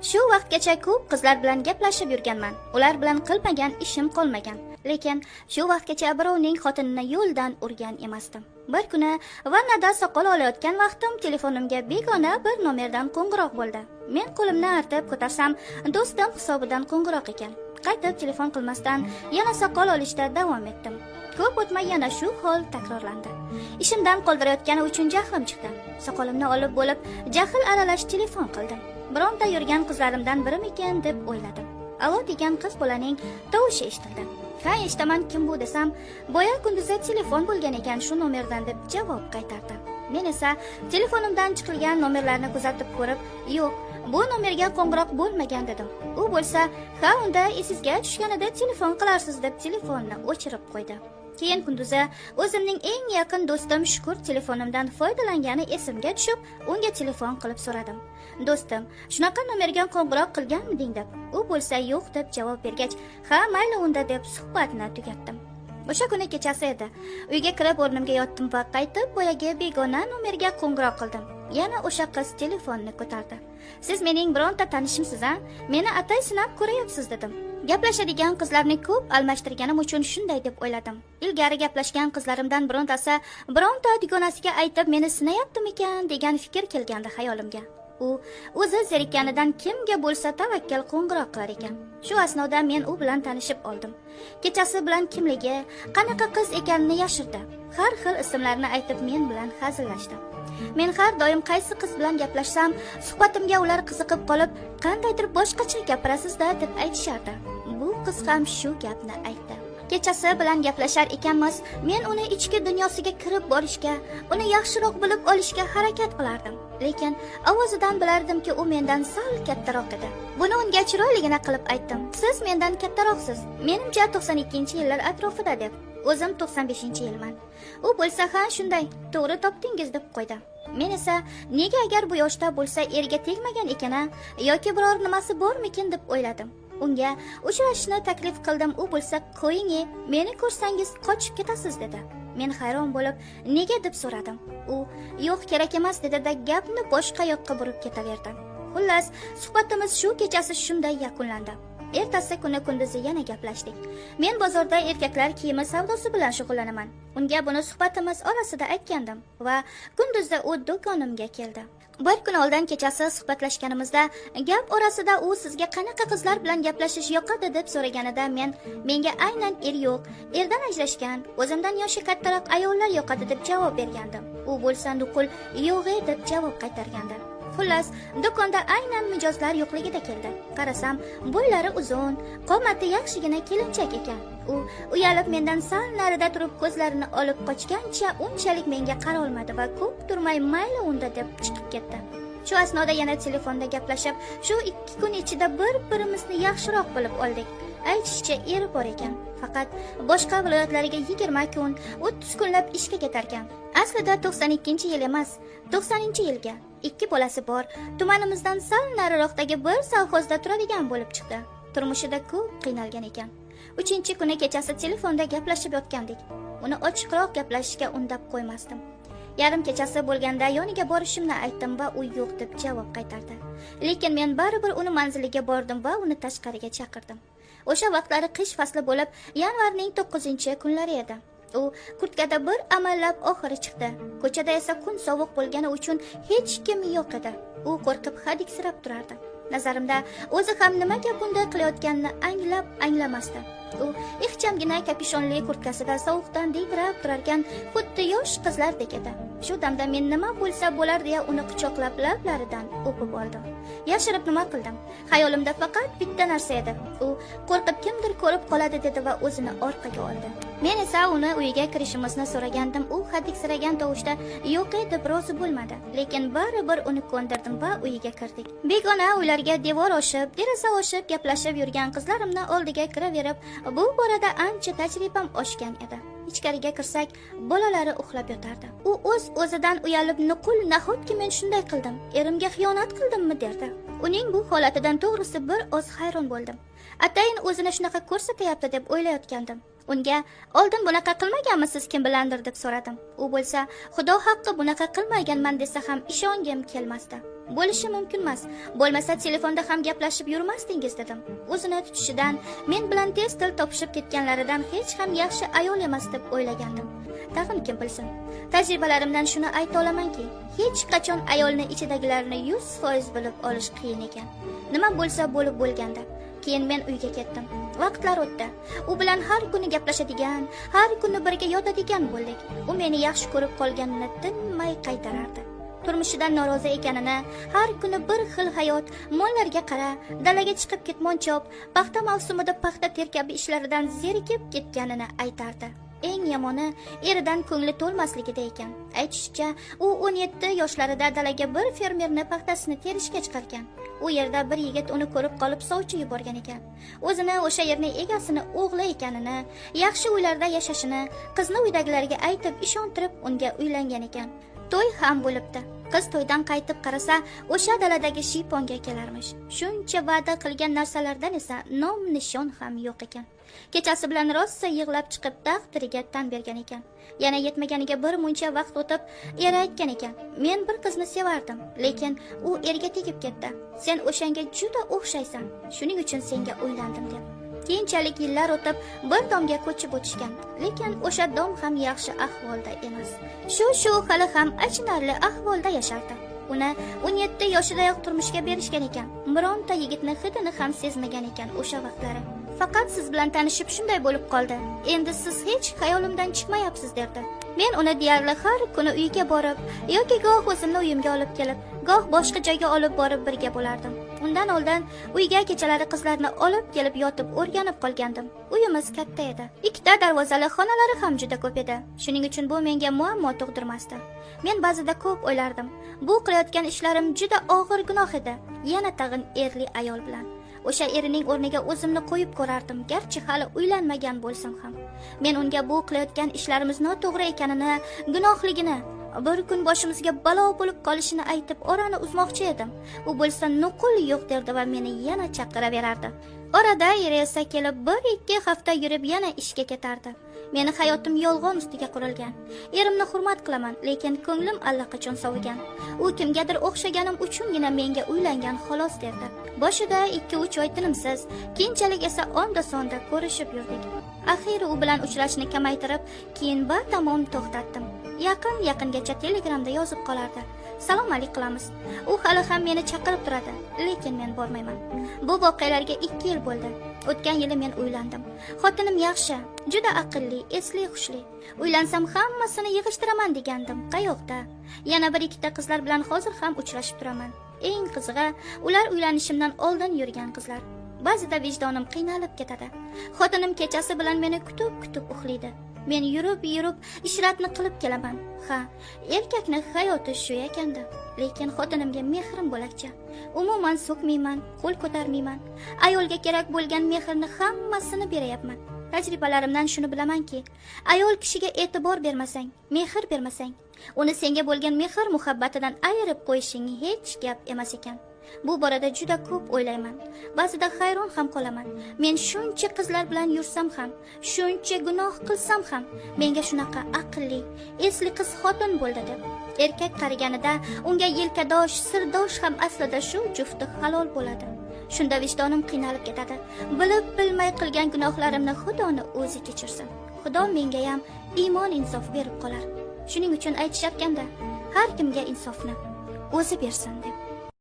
Shu vaqtgacha ko'p qizlar bilan gaplashib yurganman. Ular bilan qilmagan ishim qolmagan. Lekin shu vaqtgacha birovning xotinini yo'ldan urgan emasdim. Bir kuni vannada soqol olayotgan vaqtim telefonimga begona bir nomerdan qo'ng'iroq bo'ldi. Men qo'limni artib ko'tarsam, do'stim hisobidan qo'ng'iroq ekan. Qaytib telefon qilmasdan yana soqol olishda davom etdim. Ko'p o'tmay yana shu hol takrorlandi. Ishimdan qoldirayotgani uchun jahlim chiqdi. Soqolimni olib bo'lib, jahl aralash telefon qildim. Bironta yurgan qizlarimdan birimikin deb o'yladim. Alo degan qiz bolaning tovushi eshitildi. Ha, eshitaman, kim bu desam, boya kunduzi telefon bo'lgan ekan shu nomerdan deb javob qaytardi. Men esa telefonimdan chiqilgan nomerlarni kuzatib ko'rib, yo'q, bu nomerga qo'ng'iroq bo'lmagan dedim. U bo'lsa, ha, unda esingizga tushganida telefon qilarsiz deb telefonni o'chirib qo'ydi. Keyin kunduzi o'zimning eng yaqin do'stim Shukur telefonimdan foydalangani esimga tushib, unga telefon qilib so'radim. Do'stim, shunaqa nomerga qo'ng'iroq qilganmiding deb. U bo'lsa yo'q deb javob bergach, ha, mayli unda deb suhbatni tugatdim. O'sha kuni kechasi edi. Uyga kirib o'rnimga yotdim va qaytib boyagi begona nomerga qo'ng'iroq qildim. Yana o'sha qiz telefonni ko'tardi. Siz mening bironta tanishimsiz, a? Meni atay sinab ko'rayapsiz dedim. Gaplashadigan qizlarni ko'p almashtirganim uchun shunday deb o'yladim. Ilgari gaplashgan qizlarimdan birontasi bironta dugonasiga aytib meni sinayaptimikan degan fikr kelgandi xayolimga. U o'zi zerikkanidan kimga bo'lsa tavakkal qo'ng'iroq qilar ekan. Shu asnoda men u bilan tanishib oldim. Kechasi bilan kimligi, qanaqa qiz ekanini yashirdi. Har xil ismlarni aytib men bilan hazillashdi. Men har doim qaysi qiz bilan gaplashsam, suhbatimga ular qiziqib qolib, qandaydir boshqacha gapirasiz-da deb aytishardi. Bu qiz ham shu gapni aytdi. Kechasi bilan gaplashar ekanmiz, men uni ichki dunyosiga kirib borishga, uni yaxshiroq bilib olishga harakat qilardim. Lekin ovozidan bilardimki, u mendan sal kattaroq edi. Buni unga chiroyligina qilib aytdim. Siz mendan kattaroqsiz. Menimcha 92-yillar atrofida deb. O'zim 95-yilman. U bo'lsa, ha, shunday, to'g'ri topdingiz deb qo'ydi. Men esa nega agar bu yoshda bo'lsa erga tegmagan ekana yoki biror nimasi bormikin deb o'yladim. Unga uchrashishni taklif qildim. U bo'lsa, "Qo'ying, meni ko'rsangiz qochib ketasiz" dedi. Men hayron bo'lib, "Nega?" deb so'radim. U "Yo'q, kerak emas" dedi-da gapni boshqa yoqqa burib ketaverdi. Xullas, suhbatimiz shu kechasi shunday yakunlandi. Ertasi kuni kunduzi yana gaplashdik. Men bozorda erkaklar kiyimi savdosi bilan shug'ullanaman. Unga buni suhbatimiz orasida aytgandim va kunduzda u do'konimga keldi. Bir kun oldin kechasi suhbatlashganimizda gap orasida u sizga qanaqa qizlar bilan gaplashish yoqadi deb so'raganida menga aynan er yo'q, erdan ajrashgan, o'zimdan yoshi kattaroq ayollar yoqadi deb javob bergandim. U bo'lsa nuqul yo'q deb javob qaytargandi. Xullas, do'konda aynan mijozlar yo'qligida keldi. Qarasam, bo'ylari uzun, qomati yaxshigina kelinchak ekan. U uyalib mendan sal narida turib ko'zlarini olib qochgancha unchalik menga qara olmadi va ko'p turmay mayli unda deb chiqib ketdi. Shu asnoda yana telefonda gaplashib, shu 2 kun ichida bir-birimizni yaxshiroq bilib oldik. Aytishicha eri bor ekan. Faqat boshqa viloyatlariga 20 kun, 30 kunlab ishga ketar ekan. Aslida 92-yil emas, 90-yilga. 2 bolasi bor, tumanimizdan sal nariroqdagi bir savxozda turadigan bo'lib chiqdi. Turmushida ko'p qiynalgan ekan. 3-kuni kechasi telefonda gaplashib yotgandik. Uni ochiqroq gaplashishga undab qo'ymasdim. Yarim kechasi bo'lganda yoniga borishimni aytdim va u yo'q deb javob qaytardi. Lekin men baribir uni manziliga bordim va uni tashqariga chaqirdim. O'sha vaqtlari qish fasli bo'lib, yanvarning 9-kunlari edi. U kurtkada bir amallab oxiri chiqdi. Ko'chada esa kun sovuq bo'lgani uchun hech kim yo'q edi. U qo'rqib hadiksirab turardi. Nazarimda o'zi ham nimaga bunday qilayotganini anglamasdi. U ixchamgina kapishonli kurtkasida sovuqdan divrab turarkan, xuddi yosh qizlardek edi. Shu damda men nima bo'lsa bo'lar deya uni quchoqlab lablaridan o'pib oldim. Yashirib nima qildim? Xayolimda faqat bitta narsa edi. U qo'rqib kimdir ko'rib qoladi dedi va o'zini orqaga oldi. Men esa uni uyiga kirishimizni so'ragandim. U hadiksiragan tovushda yo'q deb rozi bo'lmadi. Lekin baribir uni ko'ndirdim va uyiga kirdik. Begona uylarga devor oshib, deraza oshib gaplashib yurgan qizlarimni oldiga kiraverib, bu borada ancha tajribam oshgan edi. Ichkariga kirsak, bolalari uxlab yotardi. U o'z-o'zidan uyalib, "Nuqul, nahotki men shunday qildim, erimga xiyonat qildimmi?" derdi. Uning bu holatidan to'g'risi bir oz hayron bo'ldim. Atayin o'zini shunaqa ko'rsatyapti deb o'ylayotgandim. Unga oldin bunaqa qilmaganmisiz kim bilandir deb so'radim. U bo'lsa Xudo haqqi bunaqa qilmaganman desa ham ishongim kelmasdi. Bo'lishi mumkin emas. Bo'lmasa telefonda ham gaplashib yurmasdingiz dedim. O'zini tutishidan, men bilan tez til topishib ketganlaridan hech ham yaxshi ayol emas deb o'ylagandim. Tag'in kim bilsin. Tajribalarimdan shuni ayta olamanki, hech qachon ayolni ichidagilarni 100% bilib olish qiyin ekan. Nima bo'lsa bo'lib bo'lganda. Keyin men uyga ketdim. Vaqtlar o'tdi. U bilan har kuni gaplashadigan, har kuni birga yotadigan bo'ldik. U meni yaxshi ko'rib qolganini tinmay qaytarardi. Turmushidan norozi ekanini, har kuni bir xil hayot, mollarga qara, dalaga chiqib ketmon chop, paxta mavsumida paxta terkabi ishlaridan zerikib ketganini aytardi. Eng yomoni eridan ko'ngli to'lmasligida ekan. Aytishicha, u 17 yoshlarida dalaga bir fermerni paxtasini terishga chiqargan. U yerda bir yigit uni ko'rib qolib sovchi yuborgan ekan. O'zini o'sha yerning egasini o'g'li ekanini, yaxshi uylarda yashashini qizni uydagilarga aytib ishontirib unga uylangan ekan. To'y ham bo'libdi. Qiz to'ydan qaytib qarasa, o'sha daladagi shiyponga kelarmish. Shuncha va'da qilgan narsalardan esa nom nishon ham yo'q ekan. Kechasi bilan rosa yig'lab chiqib taqdiriga tan bergan ekan. Yana yetmaganiga bir muncha vaqt o'tib, eri aytgan ekan: "Men bir qizni sevardim, lekin u erga tegib ketdi. Sen o'shanga juda o'xshaysan. Shuning uchun senga uylandim" deb. Keyinchalik yillar o'tib bir domga ko'chib o'tishgan, lekin o'sha dom ham yaxshi ahvolda emas. Shu hali ham achinarli ahvolda yashardi. Uni 17 yoshidayoq turmushga berishgan ekan. Bironta yigitni hidini ham sezmagan ekan o'sha vaqtlari. Faqat siz bilan tanishib shunday bo'lib qoldi. Endi siz hech xayolimdan chiqmayapsiz derdi. Men uni deyarli har kuni uyga borib, yoki goh o'zimni uyimga olib kelib, goh boshqa joyga olib borib birga bo'lardim. Undan oldin uyga kechalari qizlarni olib kelib yotib o'rganib qolgandim. Uyimiz katta edi. Ikkita darvozali xonalari ham juda ko'p edi. Shuning uchun bu menga muammo tug'dirmasdi. Men ba'zida ko'p o'ylardim. Bu qilayotgan ishlarim juda og'ir gunoh edi. Yana tag'in erli ayol bilan. O'sha erining o'rniga o'zimni qo'yib ko'rardim, garchi hali uylanmagan bo'lsam ham. Men unga bu qilayotgan ishlarimiz noto'g'ri ekanini, gunohligini, bir kun boshimizga balo bo'lib qolishini aytib orani uzmoqchi edim. U bo'lsa nuqul yo'q derdi va meni yana chaqiraverardi. Orada eri esa kelib 1-2 hafta yurib yana ishga ketardi. Meni hayotim yolg'on ustiga qurilgan. Erimni hurmat qilaman, lekin ko'nglim allaqachon sovigan. U kimgadir o'xshaganim uchungina menga uylangan xolos derdi. Boshida 2-3 oy tinimsiz, keyinchalik esa onda-sonda ko'rishib yurdik. Axiri u bilan uchrashishni kamaytirib, keyin batamom to'xtatdim. Yaqingacha Telegramda yozib qolardi. Salom alik qilamiz. U hali ham meni chaqirib turadi, lekin men bormayman. Bu voqealarga 2 yil bo'ldi. O'tgan yili men uylandim. Xotinim yaxshi, juda aqlli, esli xushli. Uylansam hammasini yig'ishtiraman degandim. Qayoqda? Yana 1-2 qizlar bilan hozir ham uchrashib turaman. Eng qizig'i, ular uylanishimdan oldin yurgan qizlar. Ba'zida vijdonim qiynalib ketadi. Xotinim kechasi bilan meni kutib uxlaydi. Men yurib ishratni qilib kelaman. Ha, erkakni hayoti shu ekanda. Lekin xotinimga mehrim bo'lakcha. Umuman so'kmayman, qo'l ko'tarmayman. Ayolga kerak bo'lgan mehrni hammasini beryapman. Tajribalarimdan shuni bilamanki, ayol kishiga e'tibor bermasang, mehr bermasang, uni senga bo'lgan mehr muhabbatidan ayirib qo'yishing hech gap emas ekan. Bu borada juda ko'p o'ylayman. Ba'zida hayron ham qolaman. Men shuncha qizlar bilan yursam ham, shuncha gunoh qilsam ham, menga shunaqa aqlli, esli qiz xotin bo'ldi deb. Erkak qariganida unga yelkadosh, sirdosh ham aslida shu jufti halol bo'ladi. Shunda vijdonim qiynalib ketadi. Bilib bilmay qilgan gunohlarimni Xudoni o'zi kechirsin. Xudo menga ham iymon insof berib qolar. Shuning uchun aytishayotganda, har kimga insofni o'zi bersin deb.